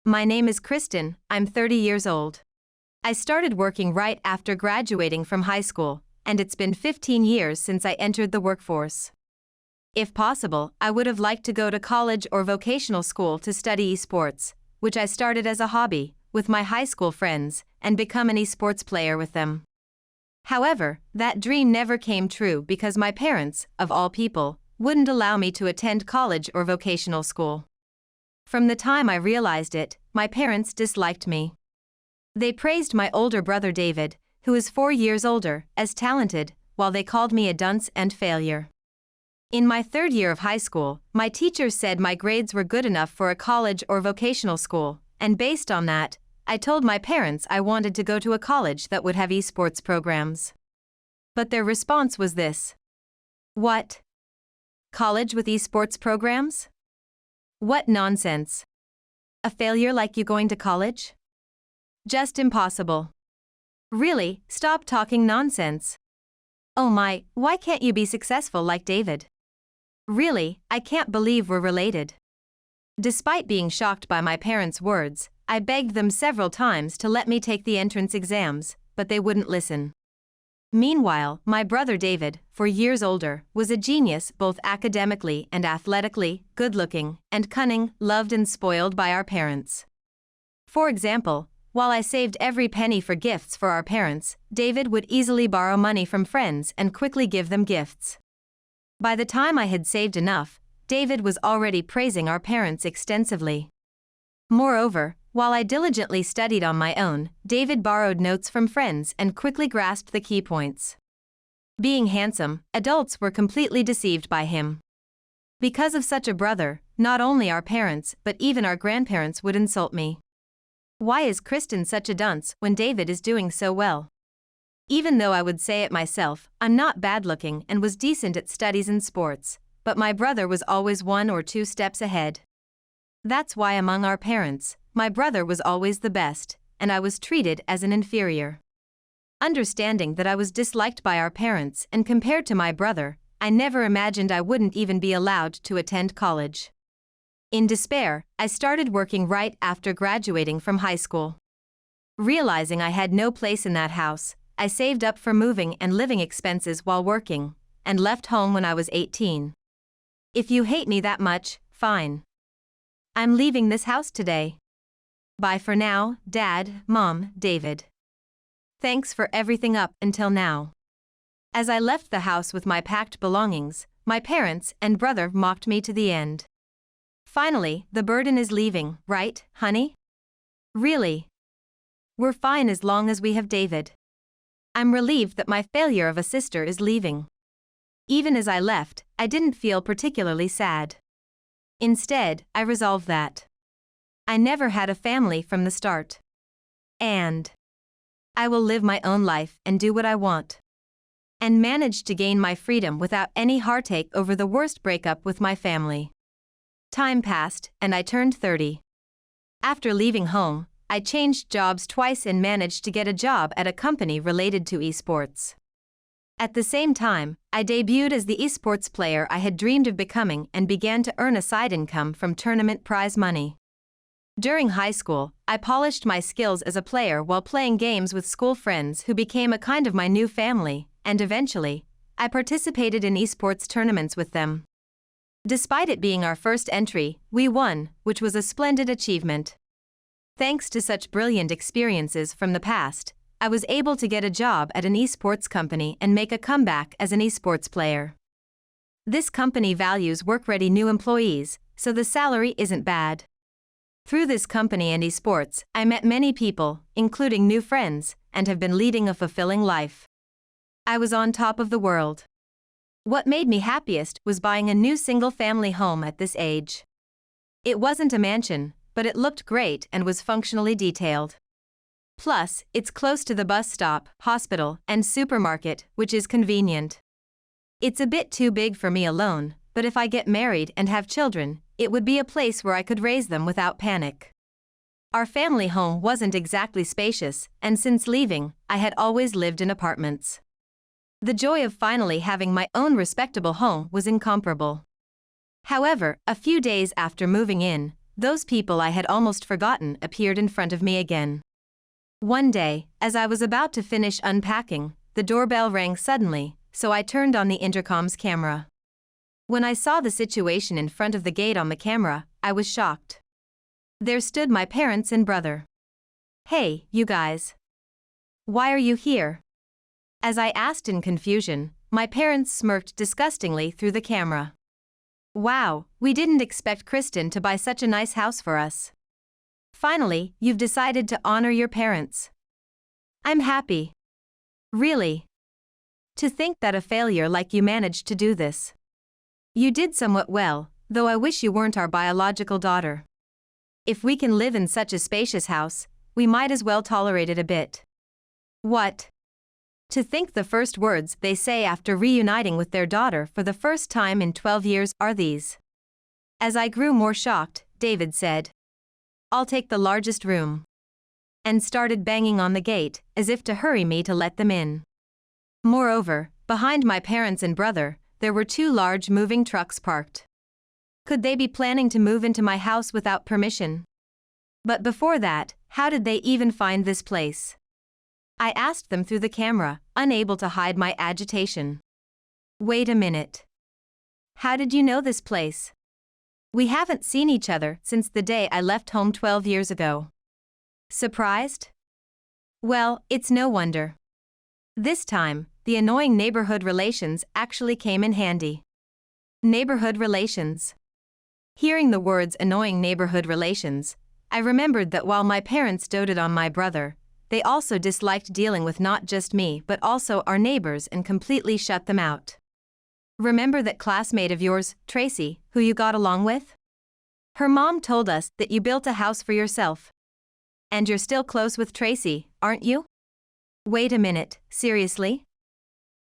My name is Kristen, I'm 30 years old. I started working right after graduating from high school, and it's been 15 years since I entered the workforce. If possible, I would have liked to go to college or vocational school to study esports, which I started as a hobby, with my high school friends, and become an esports player with them. However, that dream never came true because my parents, of all people, wouldn't allow me to attend college or vocational school. From the time I realized it, my parents disliked me. They praised my older brother David, who is 4 years older, as talented, while they called me a dunce and failure. In my third year of high school, my teachers said my grades were good enough for a college or vocational school, and based on that, I told my parents I wanted to go to a college that would have esports programs. But their response was this: "What? College with esports programs? What nonsense. A failure like you going to college? Just impossible. Really, stop talking nonsense. Oh my, why can't you be successful like David? Really, I can't believe we're related." Despite being shocked by my parents' words, I begged them several times to let me take the entrance exams, but they wouldn't listen. Meanwhile, my brother David, 4 years older, was a genius both academically and athletically, good-looking, and cunning, loved and spoiled by our parents. For example, while I saved every penny for gifts for our parents, David would easily borrow money from friends and quickly give them gifts. By the time I had saved enough, David was already praising our parents extensively. Moreover, while I diligently studied on my own, David borrowed notes from friends and quickly grasped the key points. Being handsome, adults were completely deceived by him. Because of such a brother, not only our parents but even our grandparents would insult me. Why is Kristen such a dunce when David is doing so well? Even though I would say it myself, I'm not bad-looking and was decent at studies and sports, but my brother was always 1 or 2 steps ahead. That's why among our parents, my brother was always the best, and I was treated as an inferior. Understanding that I was disliked by our parents and compared to my brother, I never imagined I wouldn't even be allowed to attend college. In despair, I started working right after graduating from high school. Realizing I had no place in that house, I saved up for moving and living expenses while working, and left home when I was 18. If you hate me that much, fine. I'm leaving this house today. Bye for now, Dad, Mom, David. Thanks for everything up until now. As I left the house with my packed belongings, my parents and brother mocked me to the end. Finally, the burden is leaving, right, honey? Really? We're fine as long as we have David. I'm relieved that my failure of a sister is leaving. Even as I left, I didn't feel particularly sad. Instead, I resolved that I never had a family from the start. And I will live my own life and do what I want. And managed to gain my freedom without any heartache over the worst breakup with my family. Time passed, and I turned 30. After leaving home, I changed jobs twice and managed to get a job at a company related to esports. At the same time, I debuted as the esports player I had dreamed of becoming and began to earn a side income from tournament prize money. During high school, I polished my skills as a player while playing games with school friends who became a kind of my new family, and eventually, I participated in esports tournaments with them. Despite it being our first entry, we won, which was a splendid achievement. Thanks to such brilliant experiences from the past, I was able to get a job at an esports company and make a comeback as an esports player. This company values work-ready new employees, so the salary isn't bad. Through this company and esports, I met many people, including new friends, and have been leading a fulfilling life. I was on top of the world. What made me happiest was buying a new single-family home at this age. It wasn't a mansion, but it looked great and was functionally detailed. Plus, it's close to the bus stop, hospital, and supermarket, which is convenient. It's a bit too big for me alone, but if I get married and have children, it would be a place where I could raise them without panic. Our family home wasn't exactly spacious, and since leaving, I had always lived in apartments. The joy of finally having my own respectable home was incomparable. However, a few days after moving in, those people I had almost forgotten appeared in front of me again. One day, as I was about to finish unpacking, the doorbell rang suddenly, so I turned on the intercom's camera. When I saw the situation in front of the gate on the camera, I was shocked. There stood my parents and brother. "Hey, you guys. Why are you here?" As I asked in confusion, my parents smirked disgustingly through the camera. "Wow, we didn't expect Kristen to buy such a nice house for us. Finally, you've decided to honor your parents. I'm happy. Really. To think that a failure like you managed to do this. You did somewhat well, though I wish you weren't our biological daughter. If we can live in such a spacious house, we might as well tolerate it a bit." What? To think the first words they say after reuniting with their daughter for the first time in 12 years are these. As I grew more shocked, David said, "I'll take the largest room," and started banging on the gate, as if to hurry me to let them in. Moreover, behind my parents and brother, there were 2 large moving trucks parked. Could they be planning to move into my house without permission? But before that, how did they even find this place? I asked them through the camera, unable to hide my agitation. Wait a minute. How did you know this place? We haven't seen each other since the day I left home 12 years ago. Surprised? Well, it's no wonder. This time, the annoying neighborhood relations actually came in handy. Neighborhood relations. Hearing the words annoying neighborhood relations, I remembered that while my parents doted on my brother, they also disliked dealing with not just me but also our neighbors and completely shut them out. Remember that classmate of yours, Tracy, who you got along with? Her mom told us that you built a house for yourself. And you're still close with Tracy, aren't you? Wait a minute, seriously?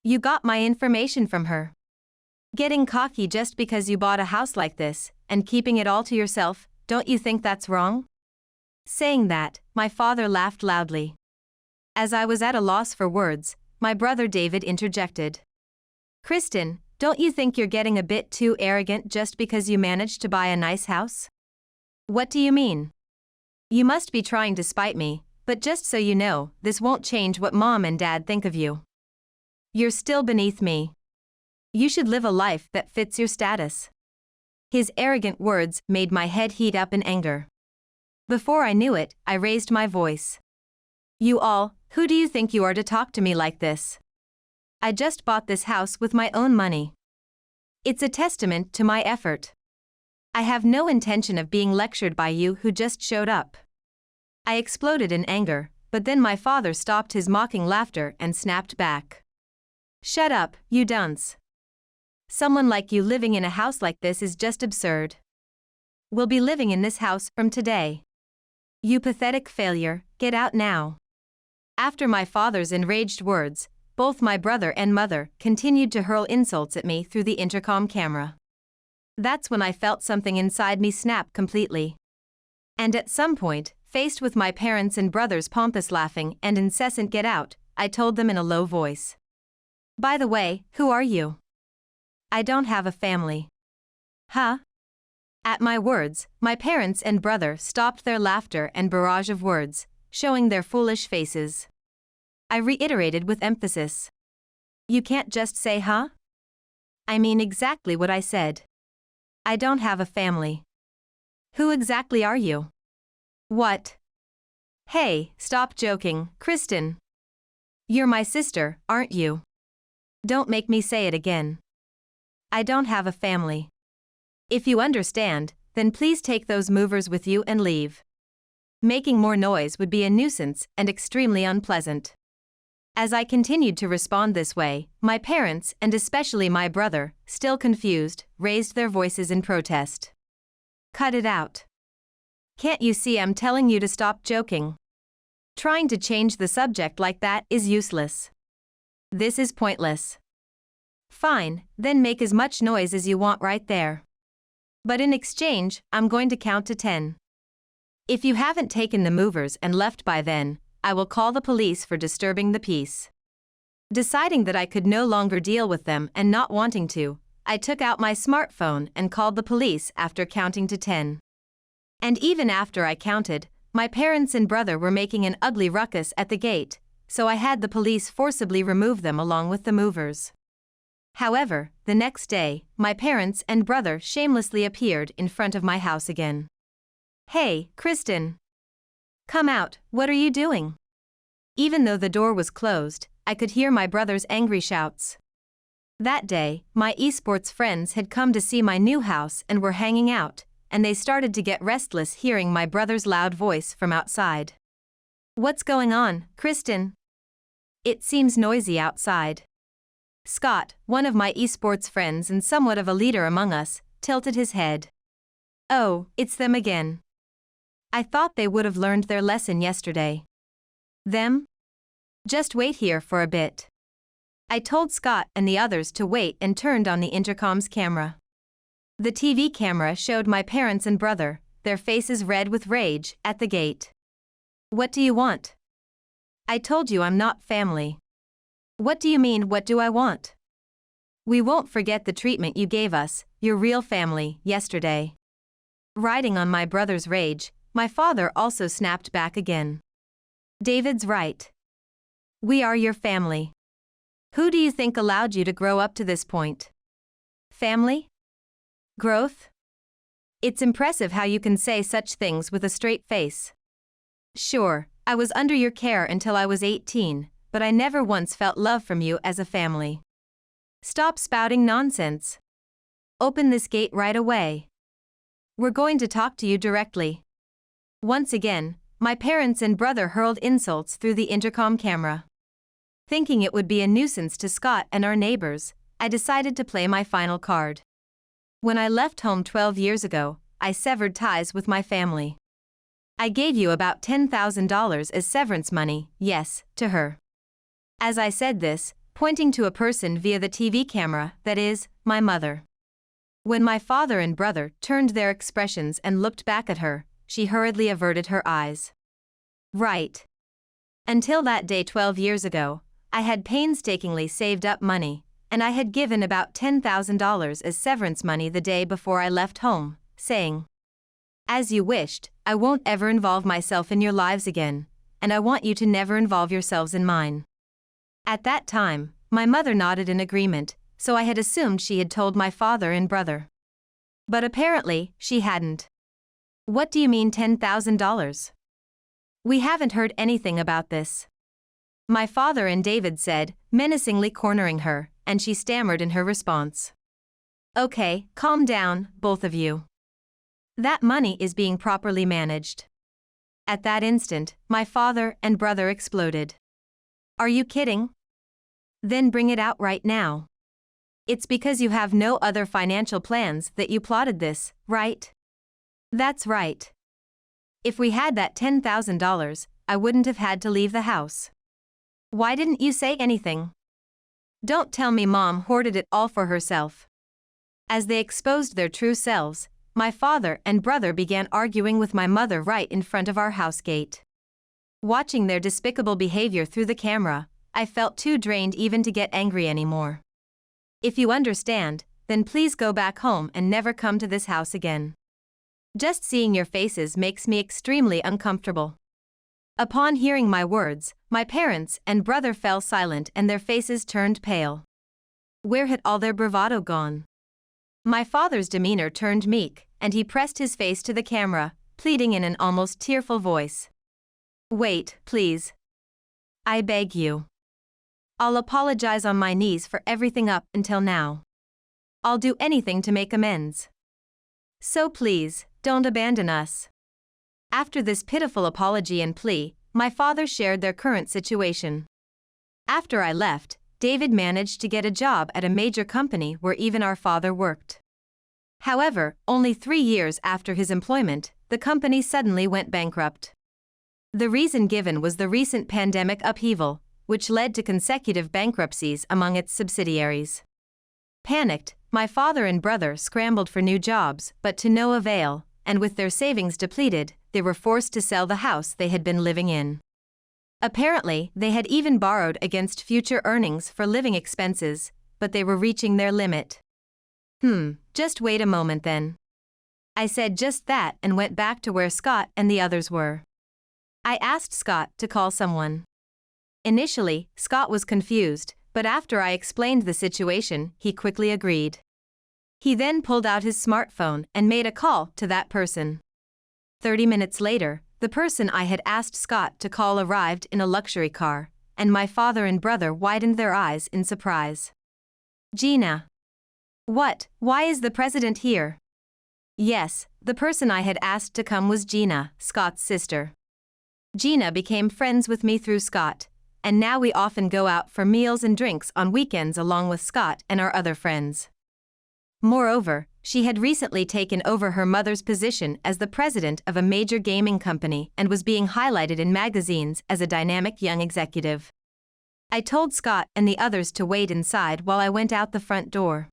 You got my information from her. Getting cocky just because you bought a house like this, and keeping it all to yourself, don't you think that's wrong? Saying that, my father laughed loudly. As I was at a loss for words, my brother David interjected. Kristen, don't you think you're getting a bit too arrogant just because you managed to buy a nice house? What do you mean? You must be trying to spite me, but just so you know, this won't change what Mom and Dad think of you. You're still beneath me. You should live a life that fits your status. His arrogant words made my head heat up in anger. Before I knew it, I raised my voice. You all, who do you think you are to talk to me like this? I just bought this house with my own money. It's a testament to my effort. I have no intention of being lectured by you who just showed up. I exploded in anger, but then my father stopped his mocking laughter and snapped back. Shut up, you dunce. Someone like you living in a house like this is just absurd. We'll be living in this house from today. You pathetic failure, get out now. After my father's enraged words, both my brother and mother continued to hurl insults at me through the intercom camera. That's when I felt something inside me snap completely. And at some point, faced with my parents' and brother's pompous laughing and incessant get out, I told them in a low voice. By the way, who are you? I don't have a family. Huh? At my words, my parents and brother stopped their laughter and barrage of words, showing their foolish faces. I reiterated with emphasis. You can't just say huh? I mean exactly what I said. I don't have a family. Who exactly are you? What? Hey, stop joking, Kristen. You're my sister, aren't you? Don't make me say it again. I don't have a family. If you understand, then please take those movers with you and leave. Making more noise would be a nuisance and extremely unpleasant. As I continued to respond this way, my parents, and especially my brother, still confused, raised their voices in protest. Cut it out. Can't you see I'm telling you to stop joking? Trying to change the subject like that is useless. This is pointless. Fine, then make as much noise as you want right there. But in exchange, I'm going to count to 10. If you haven't taken the movers and left by then, I will call the police for disturbing the peace. Deciding that I could no longer deal with them and not wanting to, I took out my smartphone and called the police after counting to 10. And even after I counted, my parents and brother were making an ugly ruckus at the gate, so I had the police forcibly remove them along with the movers. However, the next day, my parents and brother shamelessly appeared in front of my house again. "Hey, Kristen. Come out, what are you doing?" Even though the door was closed, I could hear my brother's angry shouts. That day, my esports friends had come to see my new house and were hanging out, and they started to get restless hearing my brother's loud voice from outside. "What's going on, Kristen? It seems noisy outside." Scott, one of my esports friends and somewhat of a leader among us, tilted his head. "Oh, it's them again. I thought they would have learned their lesson yesterday." "Them? Just wait here for a bit." I told Scott and the others to wait and turned on the intercom's camera. The TV camera showed my parents and brother, their faces red with rage, at the gate. "What do you want? I told you I'm not family." "What do you mean, what do I want?" "We won't forget the treatment you gave us, your real family, yesterday." Riding on my brother's rage, my father also snapped back again. "David's right. We are your family. Who do you think allowed you to grow up to this point? Family? Growth? It's impressive how you can say such things with a straight face. Sure, I was under your care until I was 18, but I never once felt love from you as a family. Stop spouting nonsense. Open this gate right away. We're going to talk to you directly." Once again, my parents and brother hurled insults through the intercom camera. Thinking it would be a nuisance to Scott and our neighbors, I decided to play my final card. When I left home 12 years ago, I severed ties with my family. I gave you about $10,000 as severance money, yes, to her. As I said this, pointing to a person via the TV camera, that is, my mother. When my father and brother turned their expressions and looked back at her, she hurriedly averted her eyes. Right. Until that day 12 years ago, I had painstakingly saved up money, and I had given about $10,000 as severance money the day before I left home, saying, "As you wished, I won't ever involve myself in your lives again, and I want you to never involve yourselves in mine." At that time, my mother nodded in agreement, so I had assumed she had told my father and brother. But apparently, she hadn't. "What do you mean $10,000? We haven't heard anything about this." My father and David said, menacingly cornering her, and she stammered in her response. "Okay, calm down, both of you. That money is being properly managed." At that instant, my father and brother exploded. "Are you kidding? Then bring it out right now. It's because you have no other financial plans that you plotted this, right?" "That's right. If we had that $10,000, I wouldn't have had to leave the house. Why didn't you say anything? Don't tell me Mom hoarded it all for herself." As they exposed their true selves, my father and brother began arguing with my mother right in front of our house gate. Watching their despicable behavior through the camera, I felt too drained even to get angry anymore. If you understand, then please go back home and never come to this house again. Just seeing your faces makes me extremely uncomfortable. Upon hearing my words, my parents and brother fell silent and their faces turned pale. Where had all their bravado gone? My father's demeanor turned meek, and he pressed his face to the camera, pleading in an almost tearful voice. "Wait, please. I beg you. I'll apologize on my knees for everything up until now. I'll do anything to make amends. So please, don't abandon us." After this pitiful apology and plea, my father shared their current situation. After I left, David managed to get a job at a major company where even our father worked. However, only 3 years after his employment, the company suddenly went bankrupt. The reason given was the recent pandemic upheaval, which led to consecutive bankruptcies among its subsidiaries. Panicked, my father and brother scrambled for new jobs, but to no avail, and with their savings depleted, they were forced to sell the house they had been living in. Apparently, they had even borrowed against future earnings for living expenses, but they were reaching their limit. Just wait a moment then. I said just that and went back to where Scott and the others were. I asked Scott to call someone. Initially, Scott was confused, but after I explained the situation, he quickly agreed. He then pulled out his smartphone and made a call to that person. 30 minutes later, the person I had asked Scott to call arrived in a luxury car, and my father and brother widened their eyes in surprise. Gina. What? Why is the president here? Yes, the person I had asked to come was Gina, Scott's sister. Gina became friends with me through Scott, and now we often go out for meals and drinks on weekends along with Scott and our other friends. Moreover, she had recently taken over her mother's position as the president of a major gaming company and was being highlighted in magazines as a dynamic young executive. I told Scott and the others to wait inside while I went out the front door.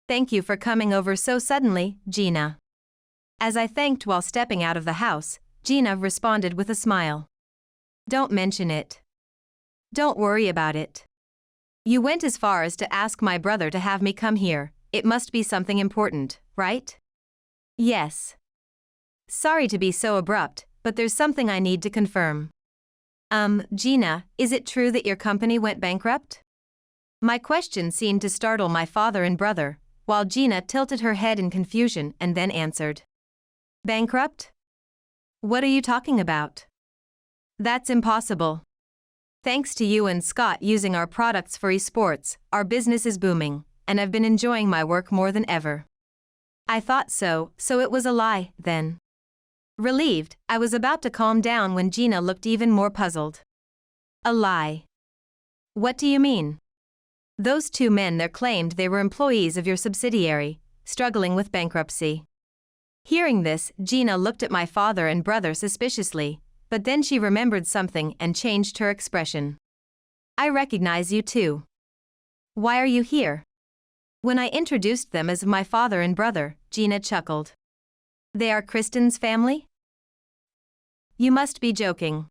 Thank you for coming over so suddenly, Gina. As I thanked while stepping out of the house, Gina responded with a smile. Don't mention it. Don't worry about it. You went as far as to ask my brother to have me come here. It must be something important, right? Yes. Sorry to be so abrupt, but there's something I need to confirm. Gina, is it true that your company went bankrupt? My question seemed to startle my father and brother, while Gina tilted her head in confusion and then answered. Bankrupt? What are you talking about? That's impossible. Thanks to you and Scott using our products for esports, our business is booming, and I've been enjoying my work more than ever. I thought so it was a lie, then. Relieved, I was about to calm down when Gina looked even more puzzled. A lie? What do you mean? Those two men there claimed they were employees of your subsidiary, struggling with bankruptcy. Hearing this, Gina looked at my father and brother suspiciously, but then she remembered something and changed her expression. I recognize you too. Why are you here? When I introduced them as my father and brother, Gina chuckled. They are Kristen's family? You must be joking.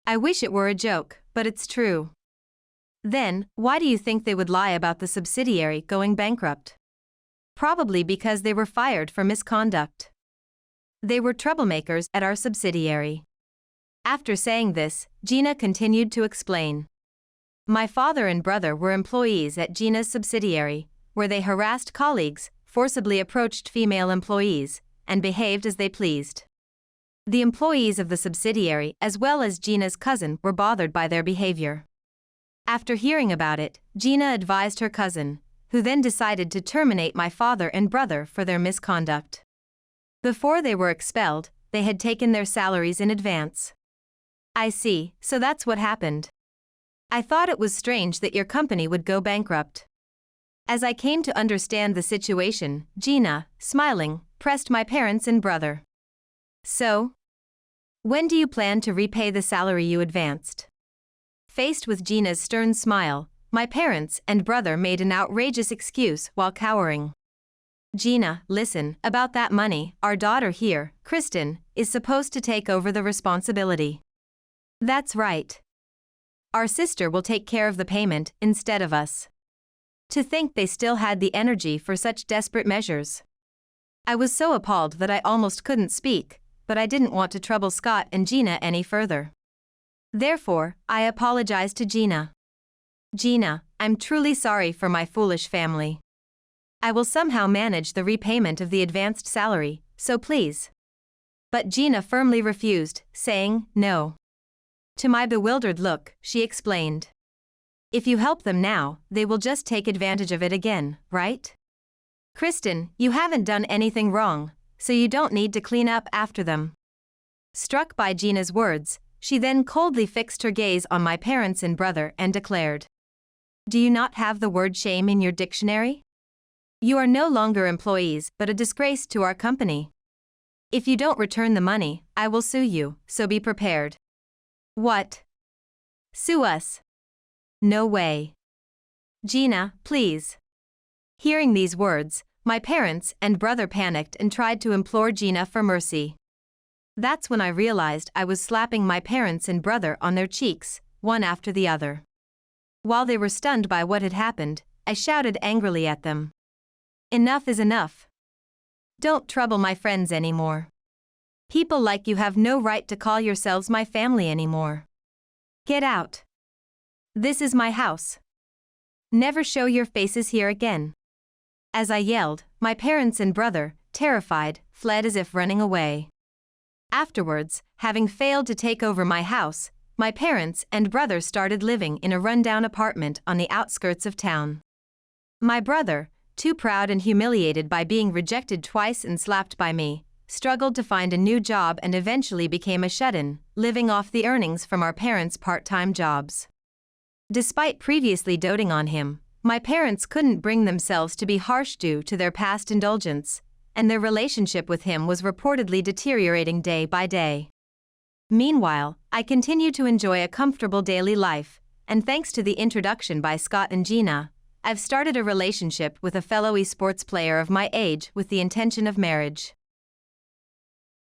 I wish it were a joke, but it's true. Then, why do you think they would lie about the subsidiary going bankrupt? Probably because they were fired for misconduct. They were troublemakers at our subsidiary. After saying this, Gina continued to explain. My father and brother were employees at Gina's subsidiary, where they harassed colleagues, forcibly approached female employees, and behaved as they pleased. The employees of the subsidiary as well as Gina's cousin were bothered by their behavior. After hearing about it, Gina advised her cousin, who then decided to terminate my father and brother for their misconduct. Before they were expelled, they had taken their salaries in advance. I see, so that's what happened. I thought it was strange that your company would go bankrupt. As I came to understand the situation, Gina, smiling, pressed my parents and brother. So? When do you plan to repay the salary you advanced? Faced with Gina's stern smile, my parents and brother made an outrageous excuse while cowering. Gina, listen, about that money, our daughter here, Kristen, is supposed to take over the responsibility. That's right. Our sister will take care of the payment instead of us. To think they still had the energy for such desperate measures. I was so appalled that I almost couldn't speak, but I didn't want to trouble Scott and Gina any further. Therefore, I apologized to Gina. Gina, I'm truly sorry for my foolish family. I will somehow manage the repayment of the advanced salary, so please. But Gina firmly refused, saying, no. To my bewildered look, she explained. If you help them now, they will just take advantage of it again, right? Kristen, you haven't done anything wrong, so you don't need to clean up after them. Struck by Gina's words, she then coldly fixed her gaze on my parents and brother and declared. Do you not have the word shame in your dictionary? You are no longer employees but a disgrace to our company. If you don't return the money, I will sue you, so be prepared. What? Sue us? No way. Gina, please. Hearing these words, my parents and brother panicked and tried to implore Gina for mercy. That's when I realized I was slapping my parents and brother on their cheeks, one after the other. While they were stunned by what had happened, I shouted angrily at them. Enough is enough. Don't trouble my friends anymore. People like you have no right to call yourselves my family anymore. Get out. This is my house. Never show your faces here again." As I yelled, my parents and brother, terrified, fled as if running away. Afterwards, having failed to take over my house, my parents and brother started living in a rundown apartment on the outskirts of town. My brother, too proud and humiliated by being rejected twice and slapped by me, struggled to find a new job and eventually became a shut-in, living off the earnings from our parents' part-time jobs. Despite previously doting on him, my parents couldn't bring themselves to be harsh due to their past indulgence, and their relationship with him was reportedly deteriorating day by day. Meanwhile, I continue to enjoy a comfortable daily life, and thanks to the introduction by Scott and Gina, I've started a relationship with a fellow esports player of my age with the intention of marriage.